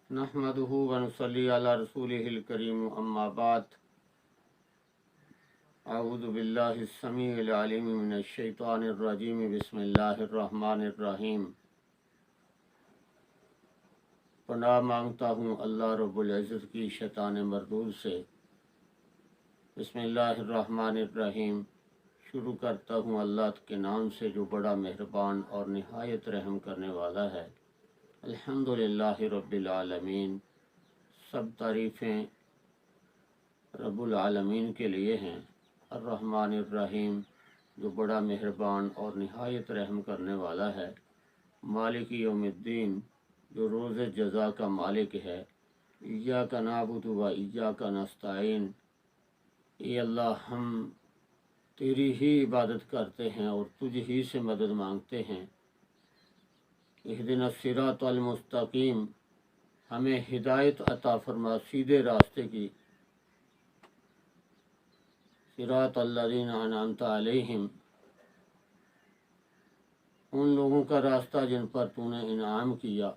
नहमदुहु व नुसल्ली अला रसूलिहिल करीम अम्मा बाद अऊज़ु बिल्लाहिस समीइल अलीम मिनश शैतानिर रजीम बिस्मिल्लाहिर रहमानिर रहीम। पनाह मांगता हूँ अल्लाह रब्बुल इज़्ज़त की शैतान मरदूद से। बिस्मिल्लाहिर रहमानिर रहीम। शुरू करता हूँ अल्लाह के नाम से जो बड़ा मेहरबान और निहायत रहम करने वाला है। अल्हम्दुलिल्लाहि रब्बिल आलमीन। सब तारीफ़ें रब्बुल आलमीन के लिए हैं। अर्रहमानिर रहीम, जो बड़ा मेहरबान और निहायत रहम करने वाला है। मालिकी यौमिद्दीन, जो रोज़ जज़ा का मालिक है। इय्याका नअबुदु व इय्याका नस्तईन। ये अल्लाह, हम तेरी ही इबादत करते हैं और तुझ ही से मदद मांगते हैं। इहदिनस सिरातल मुस्तकीम, हमें हिदायत अता फरमा सीधे रास्ते की। सिरातल लज़ीना अनअमता अलैहिम, उन लोगों का रास्ता जिन पर तूने इनाम किया।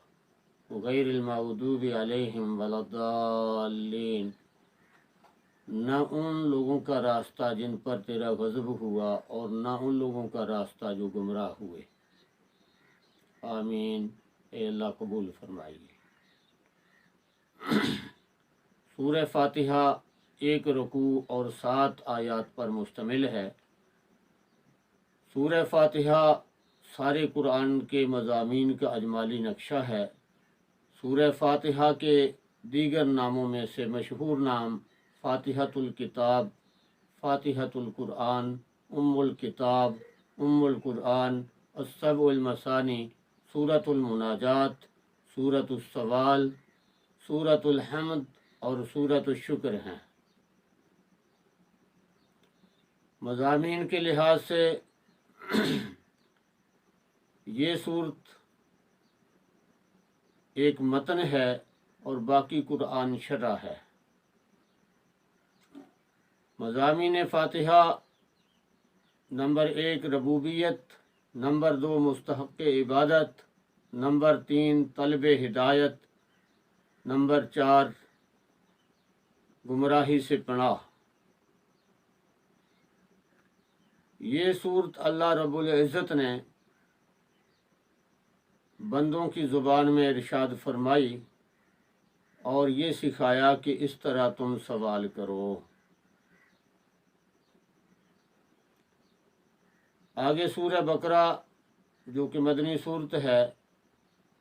गैरिल मग़दूबि अलैहिम वलद्दाल्लीन, न उन लोगों का रास्ता जिन पर तेरा गज़ब हुआ और न उन लोगों का रास्ता जो गुमराह हुए। आमीन। ए अल्लाह कबूल फरमाइए। सूरह फातिहा एक रुकू और 7 आयात पर मुश्तमिल है। सूरह फातिहा सारे कुरान के मज़ामीन का अजमाली नक्शा है। सूरह फातिहा के दीगर नामों में से मशहूर नाम फातिहतुल किताब, फातिहतुल कुरान, उम्मुल किताब, उम्मुल कुरान, अस्सबउल मसानी, सूरतुल मुनाजात, सूरतुल सवाल, सूरतुल हम्द और सूरतुल शुक्र हैं। मज़ामीन के लिहाज से ये सूरत एक मतन है और बाकी कुरान शरह है। मज़ामीन फातिहा नंबर 1 रबूबियत, नंबर 2 मुस्तहक़ इबादत, नंबर 3 तलब हिदायत, नंबर 4 गुमराही से पनाह। ये सूरत अल्लाह रब्बुल इज़्ज़त ने बंदों की ज़ुबान में इरशाद फरमाई और ये सिखाया कि इस तरह तुम सवाल करो। आगे सूरह बकरा जो कि मदनी सूरत है,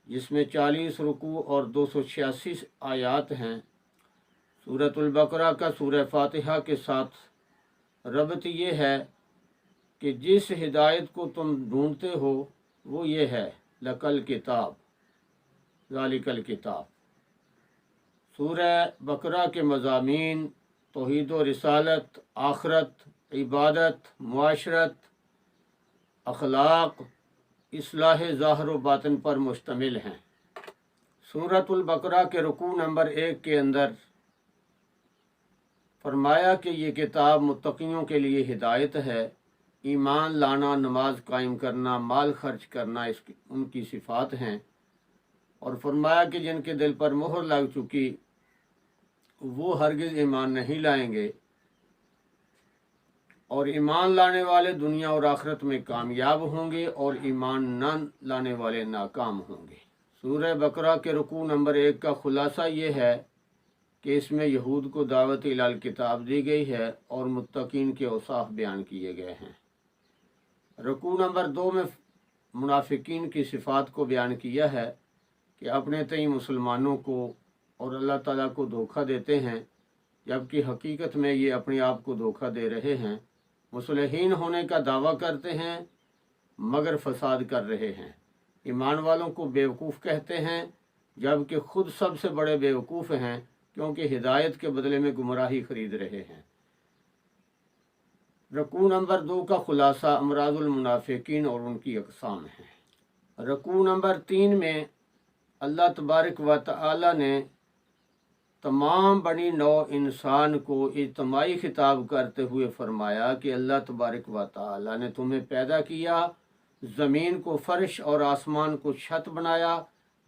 जिसमें 40 रुकू और 286 आयात हैं। सूरतुल बकरा का सूरह फातिहा के साथ रब्त ये है कि जिस हिदायत को तुम ढूंढते हो वो ये है, लकल किताब, ज़ालिकल किताब। सूरह बकरा के मज़ामीन तौहीद व रिसालत, आखरत, इबादत, मुआशरत, अखलाक, इस्लाह ज़ाहिर व बातिन पर मुश्तमिल हैं। सूरतुल बकरा के रुकू नंबर 1 के अंदर फरमाया कि ये किताब मुत्तक़ियों के लिए हिदायत है। ईमान लाना, नमाज कायम करना, माल खर्च करना इसकी उनकी सिफ़ात हैं। और फरमाया कि जिनके दिल पर मोहर लग चुकी वो हरगिज़ ईमान नहीं लाएंगे और ईमान लाने वाले दुनिया और आखिरत में कामयाब होंगे और ईमान न लाने वाले नाकाम होंगे। सूरह बकरा के रुकू नंबर 1 का खुलासा ये है कि इसमें यहूद को दावत इलाल किताब दी गई है और मुत्तकीन के औसाफ बयान किए गए हैं। रुकू नंबर 2 में मुनाफिकीन की सिफ़ात को बयान किया है कि अपने तई मुसलमानों को और अल्लाह ताला को धोखा देते हैं, जबकि हकीकत में ये अपने आप को धोखा दे रहे हैं। मुसलहीन होने का दावा करते हैं मगर फसाद कर रहे हैं। ईमान वालों को बेवकूफ़ कहते हैं, जबकि खुद सबसे बड़े बेवकूफ़ हैं, क्योंकि हिदायत के बदले में गुमराही खरीद रहे हैं। रुकू नंबर 2 का खुलासा अमराजुल मुनाफिकीन और उनकी अक़साम है। रुकू नंबर 3 में अल्लाह तबारक व तआला ने तमाम बनी नौ इंसान को इज्तिमाई खिताब करते हुए फरमाया कि अल्लाह तबारक व तआला ने तुम्हें पैदा किया, ज़मीन को फ़र्श और आसमान को छत बनाया,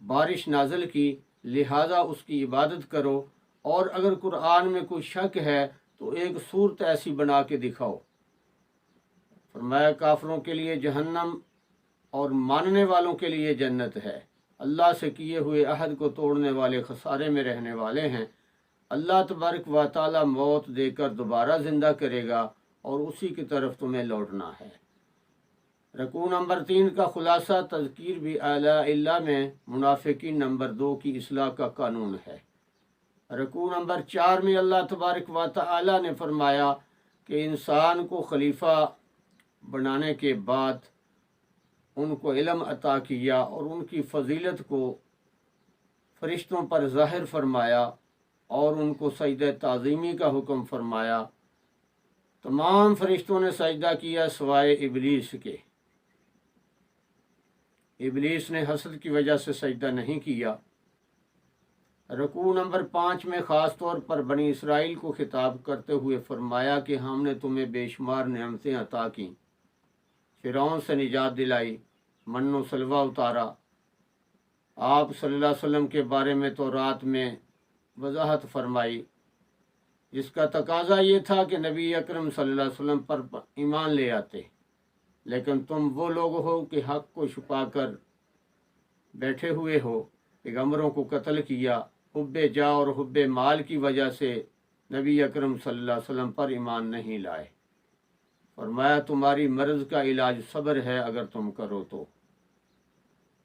बारिश नाज़िल की لہذا اس کی عبادت کرو، اور اگر قرآن میں کوئی شک ہے تو ایک صورت ایسی بنا کے دکھاؤ۔ فرمایا کافروں کے لیے جہنم اور ماننے والوں کے لیے جنت ہے۔ اللہ سے کیے ہوئے عہد کو توڑنے والے خسارے میں رہنے والے ہیں۔ اللہ تبارک و تعالی موت دے کر دوبارہ زندہ کرے گا اور اسی کی طرف تمہیں لوٹنا ہے۔ رکوع نمبر 3 کا خلاصہ تذکیر بھی اعلیٰ اللہ میں منافقین نمبر 2 کی اصلاح کا قانون ہے۔ رکوع نمبر 4 میں اللہ تبارک و تعالی نے فرمایا کہ انسان کو خلیفہ بنانے کے بعد ان کو علم عطا کیا اور ان کی فضیلت کو فرشتوں پر ظاہر فرمایا اور ان کو سجدہ تعظیمی کا حکم فرمایا۔ تمام فرشتوں نے سجدہ کیا سوائے ابلیس کے۔ ابلیس نے حسد کی وجہ سے سجدہ نہیں کیا۔ رکوع نمبر 5 میں خاص طور پر بنی اسرائیل کو خطاب کرتے ہوئے فرمایا کہ ہم نے تمہیں بے شمار نعمتیں عطا کیں، فرعون سے نجات دلائی، من و سلوہ اتارا۔ آپ صلی اللہ علیہ وسلم کے بارے میں تورات میں وضاحت فرمائی، جس کا تقاضا یہ تھا کہ نبی اکرم صلی اللہ علیہ وسلم پر ایمان لے آتے، لیکن تم وہ لوگ ہو کہ حق کو چھپا کر بیٹھے ہوئے ہو، پیغمبروں کو قتل کیا، حب جاہ اور حب مال کی وجہ سے نبی اکرم صلی اللہ علیہ وسلم پر ایمان نہیں لائے۔ فرمایا تمہاری مرض کا علاج صبر ہے اگر تم کرو تو۔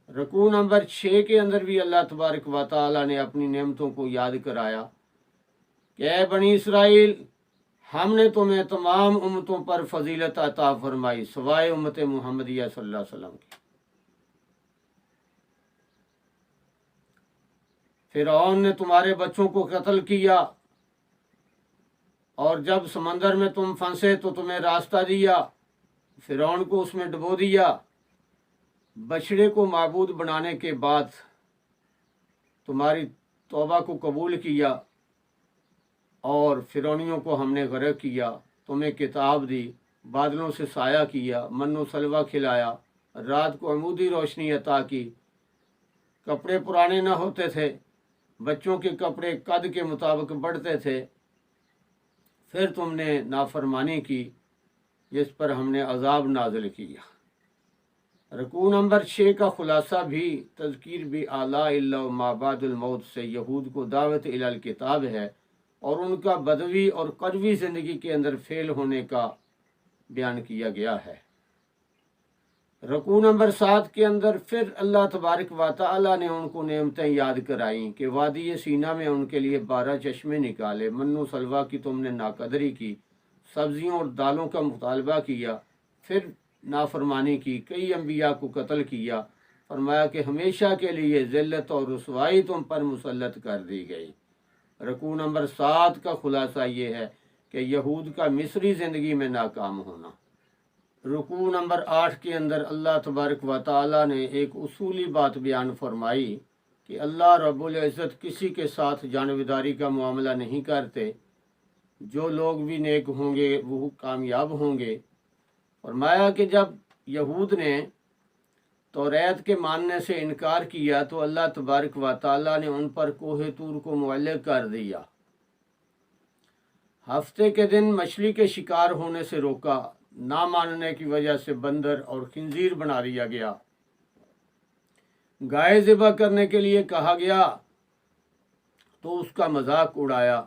رکوع نمبر 6 کے اندر بھی اللہ تبارک و تعالی نے اپنی نعمتوں کو یاد کرایا کہ اے بنی اسرائیل، ہم نے تمہیں تمام امتوں پر فضیلت عطا فرمائی سوائے امت محمدیہ صلی اللہ علیہ وسلم کی۔ فرعون نے تمہارے بچوں کو قتل کیا، اور جب سمندر میں تم پھنسے تو تمہیں راستہ دیا، فرعون کو اس میں ڈبو دیا۔ بچڑے کو معبود بنانے کے بعد تمہاری توبہ کو قبول کیا، اور فرعونیوں کو ہم نے غرق کیا، تمہیں کتاب دی، بادلوں سے سایہ کیا، من و سلوہ کھلایا، رات کو عمودی روشنی عطا کی۔ کپڑے پرانے نہ ہوتے تھے، بچوں کے کپڑے قد کے مطابق بڑھتے تھے، پھر تم نے نافرمانی کی جس پر ہم نے عذاب نازل کیا۔ رکوع نمبر 6 کا خلاصہ بھی تذکیر بھی اعلیٰ اللہ ما بعد الموت سے یہود کو دعوت الی الکتاب ہے اور ان کا بدوی اور قروی زندگی کے اندر فیل ہونے کا بیان کیا گیا ہے۔ رکوع نمبر 7 کے اندر پھر اللہ تبارک و تعالی نے ان کو نعمتیں یاد کرائیں کہ وادی سینا میں ان کے لیے 12 چشمے نکالے، من و سلوہ کی تم نے ناقدری کی، سبزیوں اور دالوں کا مطالبہ کیا، پھر نافرمانی کی، کئی انبیاء کو قتل کیا۔ فرمایا کہ ہمیشہ کے لیے ذلت اور رسوائی تم پر مسلط کر دی گئی۔ رکوع نمبر 7 کا خلاصہ یہ ہے کہ یہود کا مصری زندگی میں ناکام ہونا۔ رکوع نمبر 8 کے اندر اللہ تبارک و تعالی نے ایک اصولی بات بیان فرمائی کہ اللہ رب العزت کسی کے ساتھ جانبداری کا معاملہ نہیں کرتے، جو لوگ بھی نیک ہوں گے وہ کامیاب ہوں گے۔ فرمایا کہ جب یہود نے توریت کے ماننے سے انکار کیا تو اللہ تبارک و تعالی نے ان پر کوہ طور کو معلق کر دیا، ہفتے کے دن مچھلی کے شکار ہونے سے روکا، نہ ماننے کی وجہ سے بندر اور خنزیر بنا دیا گیا، گائے ذبح کرنے کے لیے کہا گیا تو اس کا مذاق اڑایا۔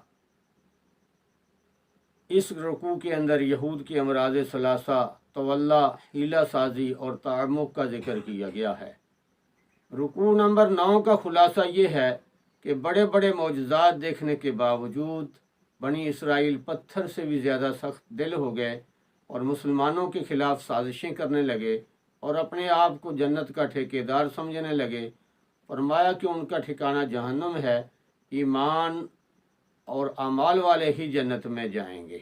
اس رکوع کے اندر یہود کے امراض ثلاثہ، تولا، حیلہ سازی اور تعمق کا ذکر کیا گیا ہے۔ رکوع نمبر 9 کا خلاصہ یہ ہے کہ بڑے بڑے معجزات دیکھنے کے باوجود بنی اسرائیل پتھر سے بھی زیادہ سخت دل ہو گئے اور مسلمانوں کے خلاف سازشیں کرنے لگے اور اپنے آپ کو جنت کا ٹھیکیدار سمجھنے لگے۔ فرمایا کہ ان کا ٹھکانہ جہنم ہے، ایمان اور اعمال والے ہی جنت میں جائیں گے۔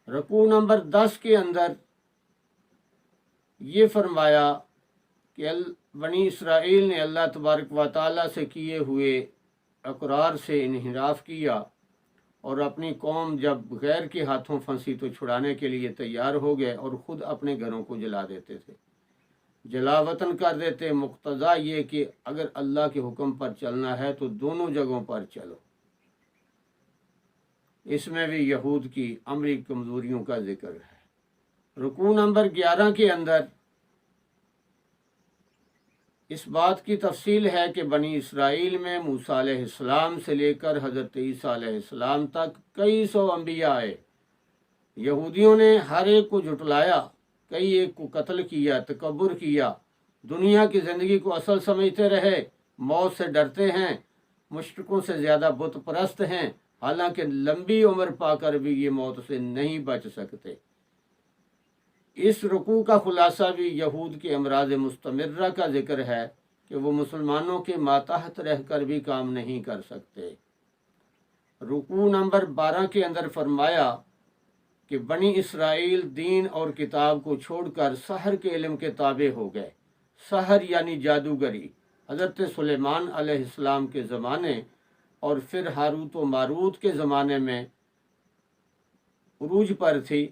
رکوع نمبر 10 کے اندر یہ فرمایا کہ بنی اسرائیل نے اللہ تبارک و تعالیٰ سے کیے ہوئے اقرار سے انحراف کیا اور اپنی قوم جب غیر کے ہاتھوں پھنسی تو چھڑانے کے لیے تیار ہو گئے اور خود اپنے گھروں کو جلا دیتے تھے۔ जलावतन कर देते। मुक्तज़ा ये कि अगर अल्लाह के हुक्म पर चलना है तो दोनों जगहों पर चलो। इसमें भी यहूद की अमली कमज़ोरियों का जिक्र है। रुकू नंबर 11 के अंदर इस बात की तफसील है कि बनी इसराइल में मूसा अलैहिस्सलाम से लेकर हज़रत ईसा अलैहिस्सलाम तक कई सौ अंबिया आए। यहूदियों ने हर एक को जुटलाया, कई एक को कत्ल किया, तकब्बुर किया, दुनिया की ज़िंदगी को असल समझते रहे, मौत से डरते हैं, मुश्रिकों से ज़्यादा बुत परस्त हैं, हालांकि लंबी उम्र पाकर भी ये मौत से नहीं बच सकते। इस रुकू का खुलासा भी यहूद के अमराज मुस्तमर्रा का जिक्र है कि वो मुसलमानों के मातहत रहकर भी काम नहीं कर सकते। रुकू नंबर 12 के अंदर फरमाया कि बनी इसराइल दीन और किताब को छोड़कर सहर के इल्म के ताबे हो गए। सहर यानी जादूगरी हज़रत सुलेमान अलैहिस्सलाम के ज़माने और फिर हारूत व मारूत के ज़माने में उरूज पर थी।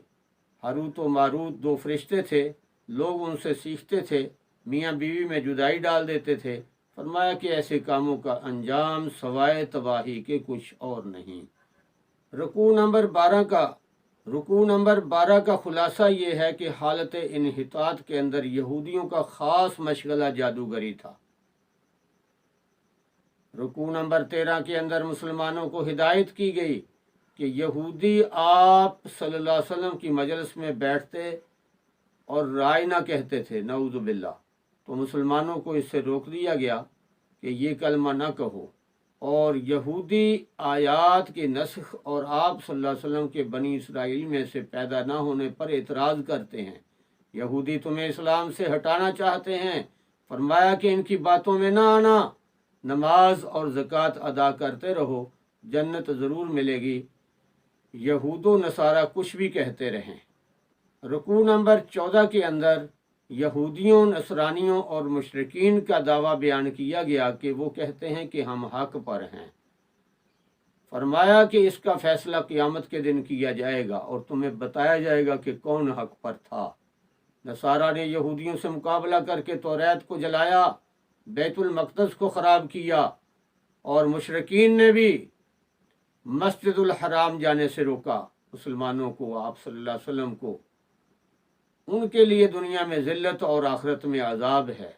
हारूत व मारूत दो फरिश्ते थे, लोग उनसे सीखते थे, मियाँ बीवी में जुदाई डाल देते थे। फरमाया कि ऐसे कामों का अंजाम सवाए तबाही के कुछ और नहीं। रुकू नंबर 12 का खुलासा ये है कि हालत इन्हितात के अंदर यहूदियों का ख़ास मशगला जादूगरी था। रुकू नंबर 13 के अंदर मुसलमानों को हिदायत की गई कि यहूदी आप सल्लल्लाहु अलैहि वसल्लम की मजलिस में बैठते और राय ना कहते थे, नऊज़ु बिल्लाह, तो मुसलमानों को इससे रोक दिया गया कि ये कलमा ना कहो। और यहूदी आयात के नस्ख और आप सल्लल्लाहु अलैहि वसल्लम के बनी इसराइल में से पैदा ना होने पर एतराज़ करते हैं। यहूदी तुम्हें इस्लाम से हटाना चाहते हैं। फरमाया कि इनकी बातों में ना आना, नमाज और ज़कात अदा करते रहो, जन्नत ज़रूर मिलेगी। यहूदो नसारा कुछ भी कहते रहें। रुकू नंबर 14 के अंदर यहूदियों, नसरानियों और मुशरिकीन का दावा बयान किया गया कि वो कहते हैं कि हम हक पर हैं। फरमाया कि इसका फैसला क़यामत के दिन किया जाएगा और तुम्हें बताया जाएगा कि कौन हक पर था। नसारा ने यहूदियों से मुकाबला करके तौरात को जलाया, बैतुल मक़दस को ख़राब किया और मुशरिकीन ने भी मस्जिदुल हराम जाने से रोका मुसलमानों को, आप सल्लल्लाहु अलैहि वसल्लम को। उनके लिए दुनिया में ज़िल्लत और आखिरत में अज़ाब है।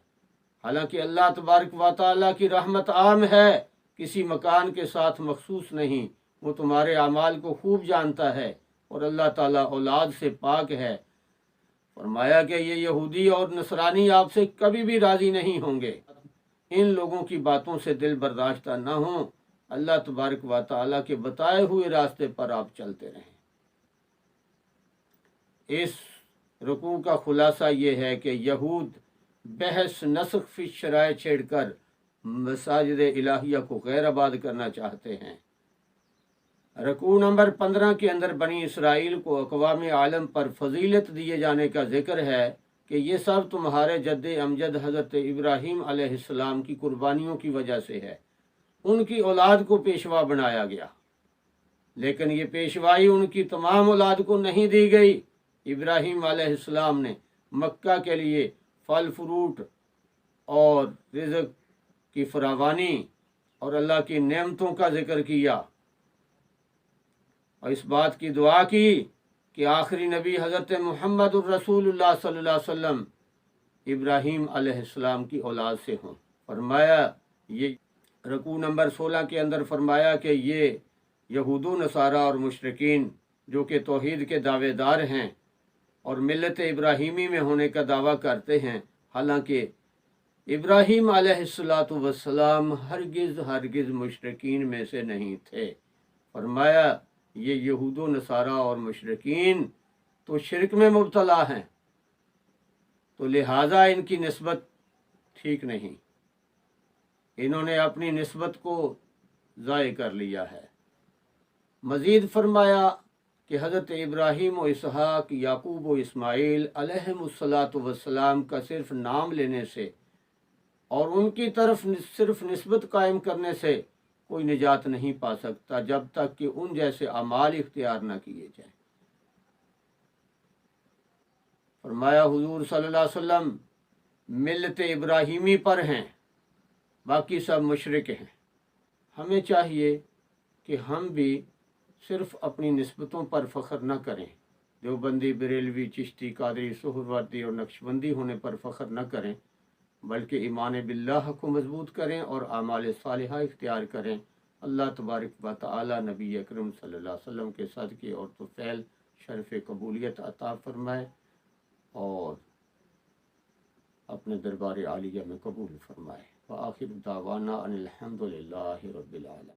हालांकि अल्लाह तबारक व तआला की रहमत आम है, किसी मकान के साथ मखसूस नहीं। वो तुम्हारे अमाल को खूब जानता है और अल्लाह ताला औलाद से पाक है। फरमाया कि ये यहूदी और नसरानी आपसे कभी भी राज़ी नहीं होंगे। इन लोगों की बातों से दिल बर्दाश्त न हो। अल्लाह तबारक व तआला के बताए हुए रास्ते पर आप चलते रहें। इस रुकू का खुलासा ये है कि यहूद बहस नस्ख फी शराय छेड़कर मसाजिद इलाहिया को गैर आबाद करना चाहते हैं। रुकू नंबर 15 के अंदर बनी इसराइल को अक़वाम आलम पर फजीलत दिए जाने का जिक्र है कि ये सब तुम्हारे जद्द अमजद हज़रत इब्राहीम अलैहिस्सलाम की कुर्बानियों की वजह से है। उनकी औलाद को पेशवा बनाया गया, लेकिन ये पेशवाई उनकी तमाम औलाद को नहीं दी गई। इब्राहीम अलैहिस्सलाम ने मक्का के लिए फल फ्रूट और रिज़्क़ की फरावानी और अल्लाह की नेमतों का जिक्र किया और इस बात की दुआ की कि आखिरी नबी हज़रत मुहम्मदुर रसूलुल्लाह सल्लल्लाहु अलैहि वसल्लम इब्राहीम अलैहिस्सलाम की औलाद से हों। फरमाया ये रुकू नंबर 16 के अंदर फरमाया कि ये यहूदो नसारा और मुशरिकीन जो कि तौहीद के दावेदार हैं और मिल्लत इब्राहीमी में होने का दावा करते हैं, हालांकि इब्राहीम अलैहिस्सलातु वस्सलाम हरगिज़ मुशरिकीन में से नहीं थे। फरमाया ये यहूदो नसारा और मुशरिकीन तो शिरक में मुब्तला हैं, तो लिहाजा इनकी निस्बत ठीक नहीं, इन्होंने अपनी निस्बत को ज़ाय कर लिया है। मज़ीद फरमाया कि हज़रत इब्राहीम व इसहाक, याकूब व इस्माईल अलैहिमुस्सलातु वस्सलाम का सिर्फ नाम लेने से और उनकी तरफ सिर्फ निस्बत कायम करने से कोई निजात नहीं पा सकता जब तक कि उन जैसे अमाल इख्तियार न किए जाएं। फरमाया हुजूर सल्लल्लाहु अलैहि वसल्लम ملت ابراہیمی پر ہیں، باقی سب مشرک ہیں۔ ہمیں چاہیے کہ ہم بھی صرف اپنی نسبتوں پر فخر نہ کریں، دیوبندی، بریلوی، چشتی، قادری، سہروردی اور نقشبندی ہونے پر فخر نہ کریں، بلکہ ایمان باللہ کو مضبوط کریں اور اعمال صالحہ اختیار کریں۔ اللہ تبارک و تعالی نبی اکرم صلی اللہ علیہ وسلم کے صدقے اور طفیل شرف قبولیت عطا فرمائے اور اپنے دربار عالیہ میں قبول فرمائے۔ وآخر دعوانا ان الحمد للہ رب العالمین۔